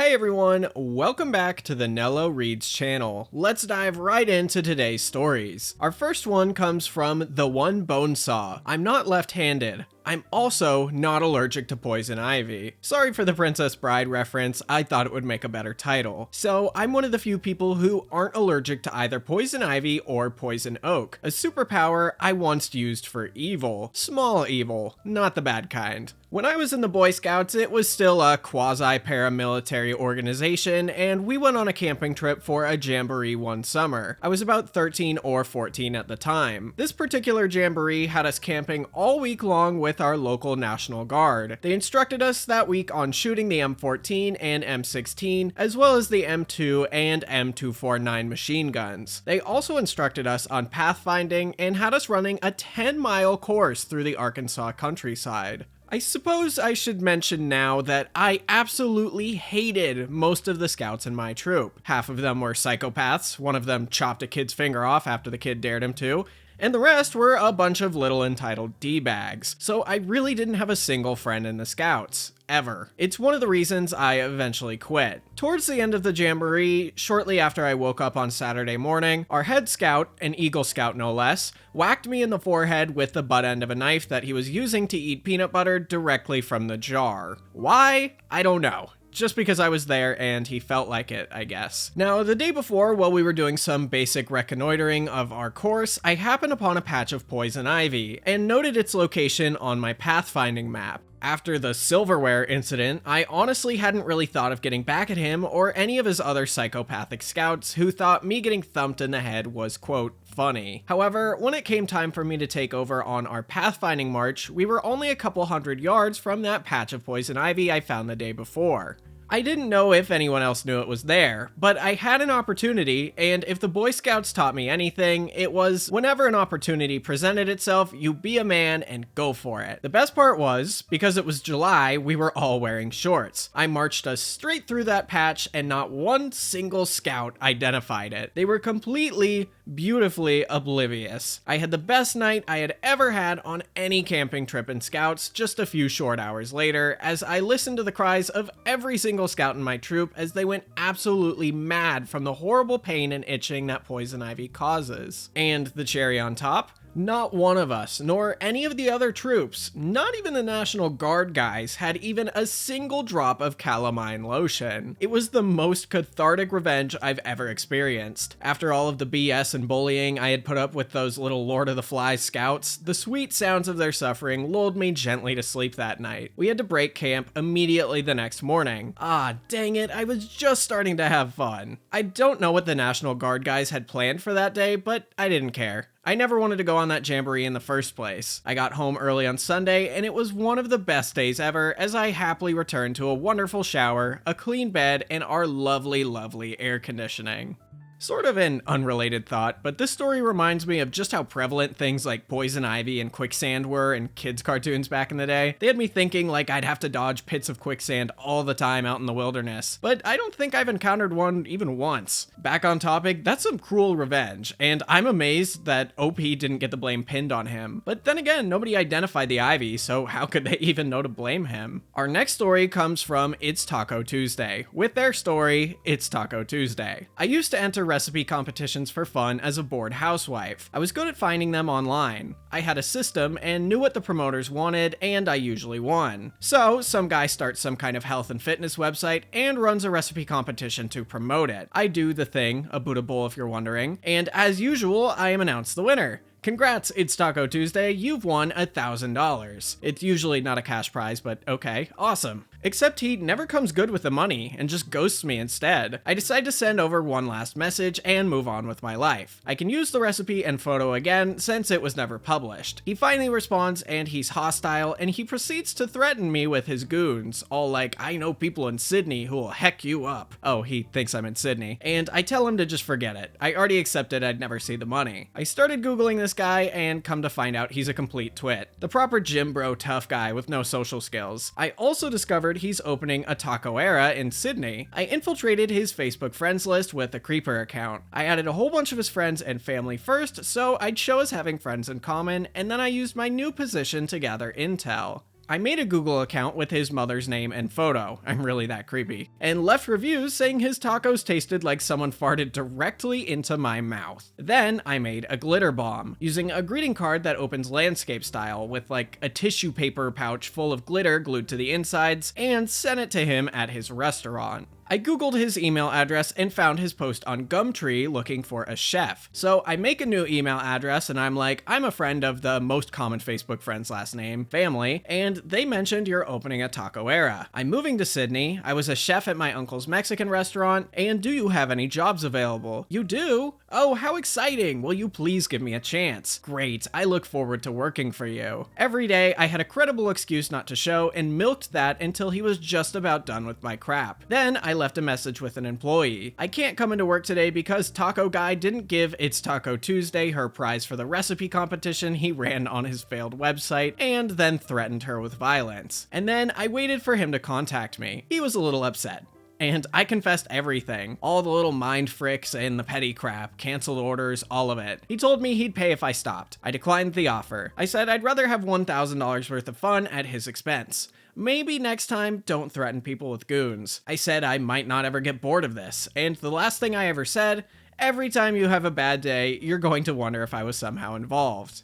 Hey everyone, welcome back to the Nello Reads channel. Let's dive right into today's stories. Our first one comes from The One Bonesaw. I'm not left-handed. I'm also not allergic to poison ivy. Sorry for the Princess Bride reference, I thought it would make a better title. So I'm one of the few people who aren't allergic to either poison ivy or poison oak, a superpower I once used for evil. Small evil, not the bad kind. When I was in the Boy Scouts, it was still a quasi-paramilitary organization, and we went on a camping trip for a jamboree one summer. I was about 13 or 14 at the time. This particular jamboree had us camping all week long with our local National Guard. They instructed us that week on shooting the M14 and M16, as well as the M2 and M249 machine guns. They also instructed us on pathfinding and had us running a 10-mile course through the Arkansas countryside. I suppose I should mention now that I absolutely hated most of the scouts in my troop. Half of them were psychopaths, one of them chopped a kid's finger off after the kid dared him to, and the rest were a bunch of little entitled D-bags. So I really didn't have a single friend in the scouts. Ever. It's one of the reasons I eventually quit. Towards the end of the jamboree, shortly after I woke up on Saturday morning, our head scout, an Eagle Scout no less, whacked me in the forehead with the butt end of a knife that he was using to eat peanut butter directly from the jar. Why? I don't know. Just because I was there and he felt like it, I guess. Now, the day before, while we were doing some basic reconnoitering of our course, I happened upon a patch of poison ivy and noted its location on my pathfinding map. After the silverware incident, I honestly hadn't really thought of getting back at him or any of his other psychopathic scouts who thought me getting thumped in the head was, quote, funny. However, when it came time for me to take over on our pathfinding march, we were only a couple hundred yards from that patch of poison ivy I found the day before. I didn't know if anyone else knew it was there, but I had an opportunity, and if the Boy Scouts taught me anything, it was whenever an opportunity presented itself, you be a man and go for it. The best part was, because it was July, we were all wearing shorts. I marched us straight through that patch, and not one single scout identified it. They were completely, beautifully oblivious. I had the best night I had ever had on any camping trip in Scouts just a few short hours later, as I listened to the cries of every single scout in my troop as they went absolutely mad from the horrible pain and itching that poison ivy causes. And the cherry on top? Not one of us, nor any of the other troops, not even the National Guard guys, had even a single drop of calamine lotion. It was the most cathartic revenge I've ever experienced. After all of the BS and bullying I had put up with those little Lord of the Flies scouts, the sweet sounds of their suffering lulled me gently to sleep that night. We had to break camp immediately the next morning. Ah, dang it, I was just starting to have fun. I don't know what the National Guard guys had planned for that day, but I didn't care. I never wanted to go on that jamboree in the first place. I got home early on Sunday, and it was one of the best days ever as I happily returned to a wonderful shower, a clean bed, and our lovely, lovely air conditioning. Sort of an unrelated thought, but this story reminds me of just how prevalent things like poison ivy and quicksand were in kids' cartoons back in the day. They had me thinking like I'd have to dodge pits of quicksand all the time out in the wilderness, but I don't think I've encountered one even once. Back on topic, that's some cruel revenge, and I'm amazed that OP didn't get the blame pinned on him. But then again, nobody identified the ivy, so how could they even know to blame him? Our next story comes from It's Taco Tuesday, with their story, It's Taco Tuesday. I used to enter recipe competitions for fun as a bored housewife. I was good at finding them online. I had a system and knew what the promoters wanted, and I usually won. So, some guy starts some kind of health and fitness website and runs a recipe competition to promote it. I do the thing, a Buddha bowl if you're wondering, and as usual, I am announced the winner. Congrats, it's Taco Tuesday, you've won $1,000. It's usually not a cash prize, but okay, awesome. Except he never comes good with the money and just ghosts me instead. I decide to send over one last message and move on with my life. I can use the recipe and photo again since it was never published. He finally responds and he's hostile and he proceeds to threaten me with his goons, all like, I know people in Sydney who will heck you up. Oh, he thinks I'm in Sydney. And I tell him to just forget it. I already accepted I'd never see the money. I started Googling this guy and come to find out he's a complete twit. The proper gym bro tough guy with no social skills. I also discovered he's opening a taco era in Sydney. I infiltrated his Facebook friends list with a creeper account. I added a whole bunch of his friends and family first, so I'd show us having friends in common, and then I used my new position to gather intel. I made a Google account with his mother's name and photo, I'm really that creepy, and left reviews saying his tacos tasted like someone farted directly into my mouth. Then I made a glitter bomb, using a greeting card that opens landscape style with like a tissue paper pouch full of glitter glued to the insides, and sent it to him at his restaurant. I googled his email address and found his post on Gumtree looking for a chef. So I make a new email address and I'm like, I'm a friend of the most common Facebook friend's last name, family, and they mentioned you're opening a taco era. I'm moving to Sydney, I was a chef at my uncle's Mexican restaurant, and do you have any jobs available? You do? Oh, how exciting! Will you please give me a chance? Great, I look forward to working for you. Every day I had a credible excuse not to show and milked that until he was just about done with my crap. Then I left a message with an employee. I can't come into work today because Taco Guy didn't give It's Taco Tuesday her prize for the recipe competition he ran on his failed website, and then threatened her with violence. And then I waited for him to contact me. He was a little upset. And I confessed everything. All the little mind fricks and the petty crap, canceled orders, all of it. He told me he'd pay if I stopped. I declined the offer. I said I'd rather have $1,000 worth of fun at his expense. Maybe next time, don't threaten people with goons. I said I might not ever get bored of this, and the last thing I ever said, every time you have a bad day, you're going to wonder if I was somehow involved.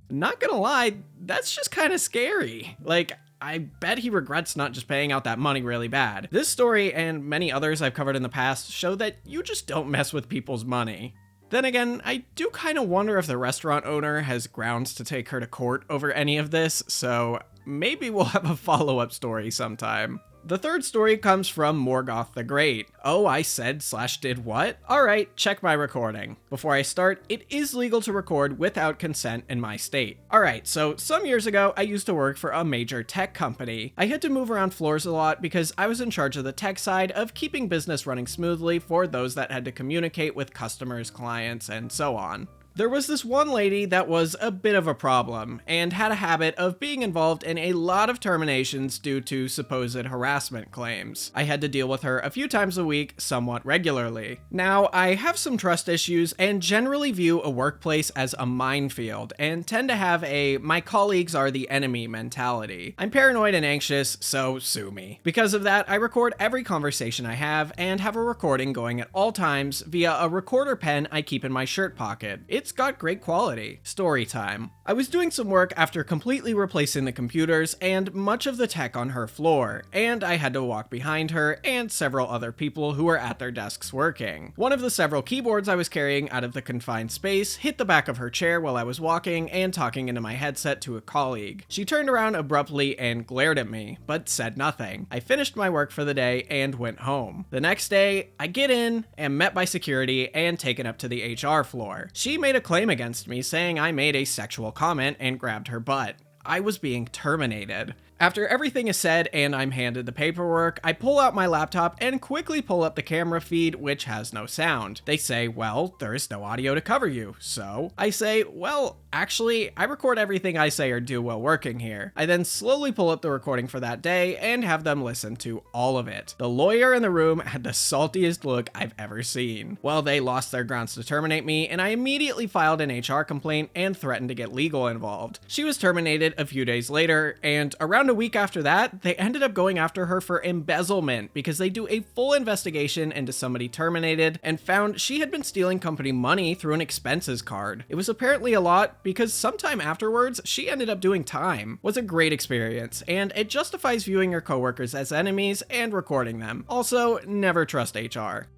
Not gonna lie, that's just kind of scary. Like, I bet he regrets not just paying out that money really bad. This story, and many others I've covered in the past, show that you just don't mess with people's money. Then again, I do kind of wonder if the restaurant owner has grounds to take her to court over any of this, so maybe we'll have a follow-up story sometime. The third story comes from Morgoth the Great. Oh, I said/did what? Alright, check my recording. Before I start, it is legal to record without consent in my state. Alright, so some years ago, I used to work for a major tech company. I had to move around floors a lot because I was in charge of the tech side of keeping business running smoothly for those that had to communicate with customers, clients, and so on. There was this one lady that was a bit of a problem, and had a habit of being involved in a lot of terminations due to supposed harassment claims. I had to deal with her a few times a week, somewhat regularly. Now, I have some trust issues, and generally view a workplace as a minefield, and tend to have a my colleagues are the enemy mentality. I'm paranoid and anxious, so sue me. Because of that, I record every conversation I have, and have a recording going at all times via a recorder pen I keep in my shirt pocket. It's got great quality. Storytime. I was doing some work after completely replacing the computers and much of the tech on her floor, and I had to walk behind her and several other people who were at their desks working. One of the several keyboards I was carrying out of the confined space hit the back of her chair while I was walking and talking into my headset to a colleague. She turned around abruptly and glared at me, but said nothing. I finished my work for the day and went home. The next day, I get in, am met by security, and taken up to the HR floor. She made a claim against me saying I made a sexual comment and grabbed her butt. I was being terminated. After everything is said and I'm handed the paperwork, I pull out my laptop and quickly pull up the camera feed, which has no sound. They say, well, there is no audio to cover you, so? I say, well, actually, I record everything I say or do while working here. I then slowly pull up the recording for that day and have them listen to all of it. The lawyer in the room had the saltiest look I've ever seen. Well, they lost their grounds to terminate me, and I immediately filed an HR complaint and threatened to get legal involved. She was terminated a few days later, and around a week after that, they ended up going after her for embezzlement because they do a full investigation into somebody terminated and found she had been stealing company money through an expenses card. It was apparently a lot because sometime afterwards, she ended up doing time. It was a great experience, and it justifies viewing your coworkers as enemies and recording them. Also, never trust HR.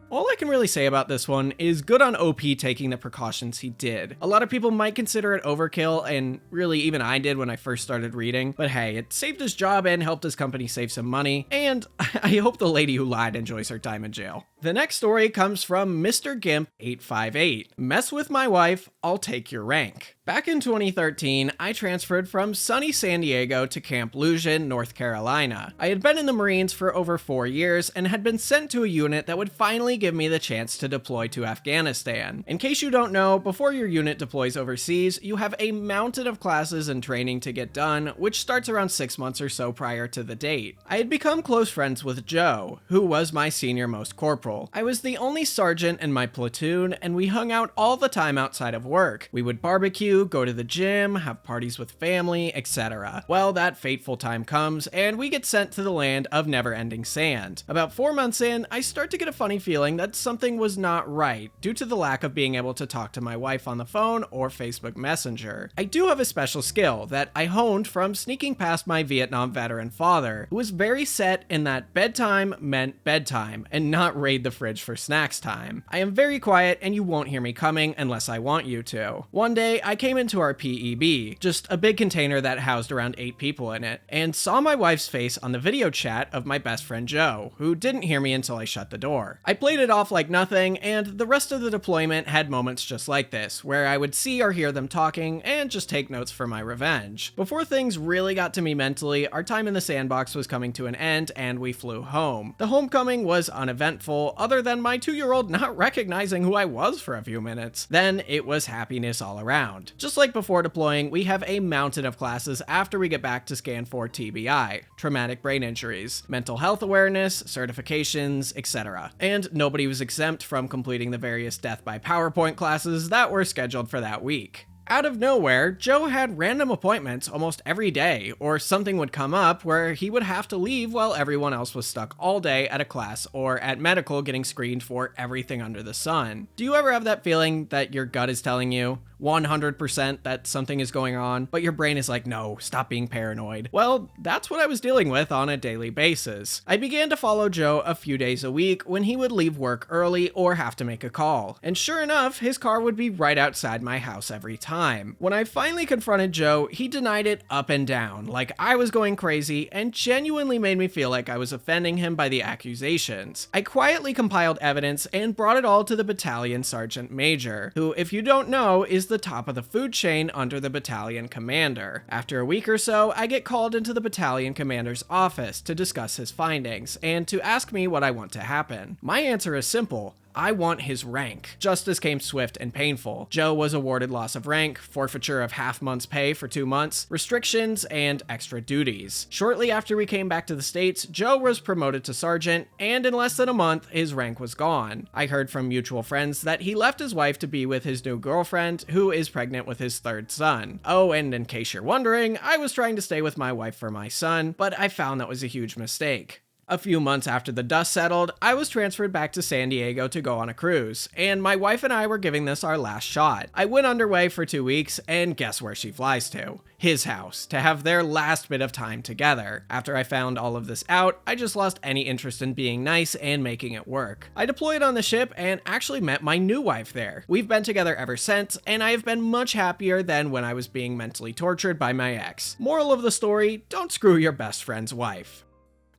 All I can really say about this one is good on OP taking the precautions he did. A lot of people might consider it overkill, and really even I did when I first started reading, but hey, it saved his job and helped his company save some money, and I hope the lady who lied enjoys her time in jail. The next story comes from Mr. Gimp 858. Mess with my wife, I'll take your rank. Back in 2013, I transferred from sunny San Diego to Camp Lejeune, North Carolina. I had been in the Marines for over 4 years and had been sent to a unit that would finally finally give me the chance to deploy to Afghanistan. In case you don't know, before your unit deploys overseas, you have a mountain of classes and training to get done, which starts around 6 months or so prior to the date. I had become close friends with Joe, who was my senior most corporal. I was the only sergeant in my platoon, and we hung out all the time outside of work. We would barbecue, go to the gym, have parties with family, etc. Well, that fateful time comes, and we get sent to the land of never-ending sand. About 4 months in, I start to get a funny feeling that something was not right, due to the lack of being able to talk to my wife on the phone or Facebook Messenger. I do have a special skill that I honed from sneaking past my Vietnam veteran father, who was very set in that bedtime meant bedtime, and not raid the fridge for snacks time. I am very quiet, and you won't hear me coming unless I want you to. One day, I came into our PEB, just a big container that housed around 8 people in it, and saw my wife's face on the video chat of my best friend Joe, who didn't hear me until I shut the door. I played it off like nothing, and the rest of the deployment had moments just like this, where I would see or hear them talking and just take notes for my revenge. Before things really got to me mentally, our time in the sandbox was coming to an end and we flew home. The homecoming was uneventful, other than my 2-year-old not recognizing who I was for a few minutes. Then it was happiness all around. Just like before deploying, we have a mountain of classes after we get back to scan for TBI, traumatic brain injuries, mental health awareness, certifications, etc. And nobody was exempt from completing the various death by PowerPoint classes that were scheduled for that week. Out of nowhere, Joe had random appointments almost every day, or something would come up where he would have to leave while everyone else was stuck all day at a class or at medical getting screened for everything under the sun. Do you ever have that feeling that your gut is telling you 100% that something is going on, but your brain is like, no, stop being paranoid? Well, that's what I was dealing with on a daily basis. I began to follow Joe a few days a week when he would leave work early or have to make a call. And sure enough, his car would be right outside my house every time. When I finally confronted Joe, he denied it up and down, like I was going crazy, and genuinely made me feel like I was offending him by the accusations. I quietly compiled evidence and brought it all to the battalion sergeant major, who, if you don't know, is the top of the food chain under the battalion commander. After a week or so, I get called into the battalion commander's office to discuss his findings and to ask me what I want to happen. My answer is simple. I want his rank. Justice came swift and painful. Joe was awarded loss of rank, forfeiture of half month's pay for 2 months, restrictions, and extra duties. Shortly after we came back to the States, Joe was promoted to sergeant, and in less than a month, his rank was gone. I heard from mutual friends that he left his wife to be with his new girlfriend, who is pregnant with his 3rd son. Oh, and in case you're wondering, I was trying to stay with my wife for my son, but I found that was a huge mistake. A few months after the dust settled, I was transferred back to San Diego to go on a cruise, and my wife and I were giving this our last shot. I went underway for 2 weeks, and guess where she flies to? His house, to have their last bit of time together. After I found all of this out, I just lost any interest in being nice and making it work. I deployed on the ship and actually met my new wife there. We've been together ever since, and I have been much happier than when I was being mentally tortured by my ex. Moral of the story, don't screw your best friend's wife.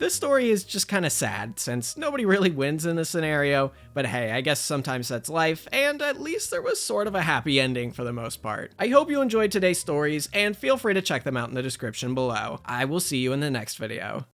This story is just kind of sad, since nobody really wins in this scenario, but hey, I guess sometimes that's life, and at least there was sort of a happy ending for the most part. I hope you enjoyed today's stories, and feel free to check them out in the description below. I will see you in the next video.